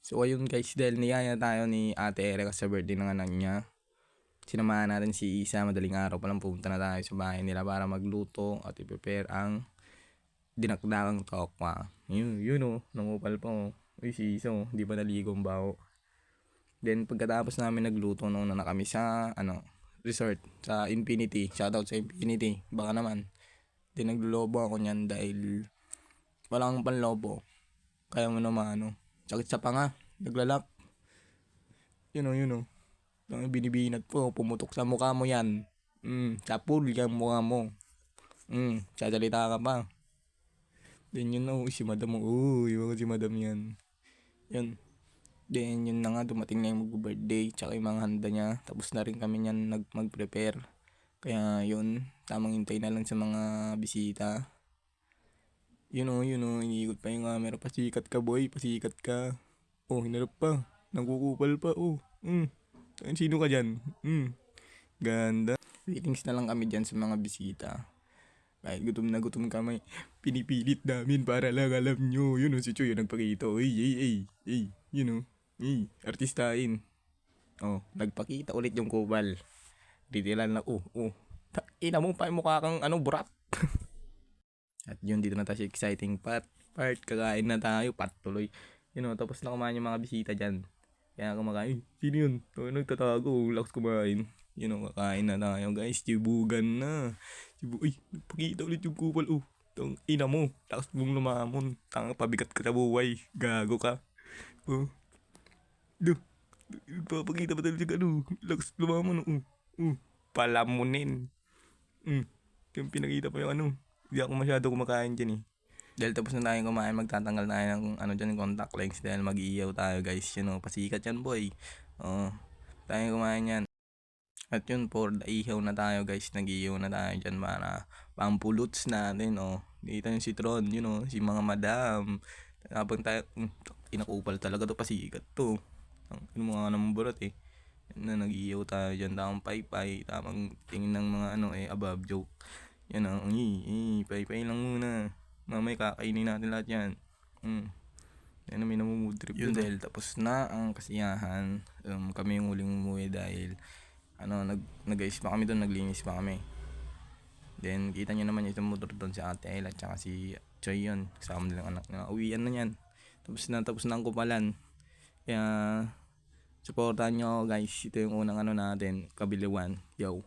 So ayun guys, dahil niyaya tayo ni Ate Erica sa birthday ng anak niya, sinamahan natin si Isa. Madaling araw pa lang pumunta na tayo sa bahay nila para magluto at i-prepare ang dinakdakang tokwa. Yun nangupal pa oh. Uy, si Isa oh, di ba naligong bao? Then pagkatapos namin nagluto, nauna na kami sa resort, sa Infinity. Shoutout sa Infinity, baka naman. Then naglulobo ako niyan dahil walang panlobo. Kaya mo naman sakit sa panga, naglalak. Yun oh. Binibinat po, pumutok sa mukha mo yan. Sapul yung mukha mo. Sasalita ka pa. Then yun si madam mo. Iwan ko si madam yan. Yun. Then yun na nga, dumating na yung mag-birthday, tsaka yung mga handa niya. Tapos na rin kami niyan mag-prepare. Kaya yun, tamang hintay na lang sa mga bisita. Yun oh, iniikot pa yung camera. Pasikat ka boy, pasikat ka. Oh, hinarap pa. Nagkukupal pa, oh. Sino ka dyan? Ganda. Waitings na lang kami dyan sa mga bisita. Kahit gutom na gutom kami, pinipilit namin para lang alam nyo. Yun si Choy yung nagpakita. Yun artistain. Oh, nagpakita ulit yung kubal. Ditilan na, ina mo pa yung mukha kang burat. At yun, dito na tayo sa exciting part. Kakain na tayo, tuloy. Tapos na kumain yung mga bisita dyan. Kaya kumakain, sino yun? Nagtatago, lakas kumain. Kakain na tayo guys, tibugan na. Nagpakita ulit yung kupal. Tang ina mo, lakas mong lumamon. Tang pabigat ka sa buhay, gago ka. Papakita pa talaga lakas lumamon. Palamunin. Yung pinakita pa yung Hindi ako masyado kumakain dyan eh. Dahil tapos na tayong kumain, magtatanggal tayo ng dyan, contact lens. Dahil mag-iiyaw tayo guys. Pasikat yan boy. Tayo kumain yan. At yun, for the ihaw na tayo guys. Nag-iihaw na tayo dyan para pampulots natin. Dito yung citron, si mga madam. Habang tayo, inakupal talaga to, pasikat to. Yung mga namang burat eh. Nag-iihaw tayo dyan. Tamang paypay. Tamang tingin ng mga above joke. Yan paypay lang muna. Mamaya kakainin natin lahat yan. Yan may namumuod trip yun dahil tapos na ang kasiyahan. Kami yung huling umuwi dahil nag-ayos pa kami doon, naglinis pa kami. Then kita nyo naman yung motor doon si Ate Ella at saka si Choy yun. Kasama nilang anak na uwian na yan. Tapos na ang kupalan. Kaya supportan nyo guys. Ito yung unang natin, Kabiliwan. Yo.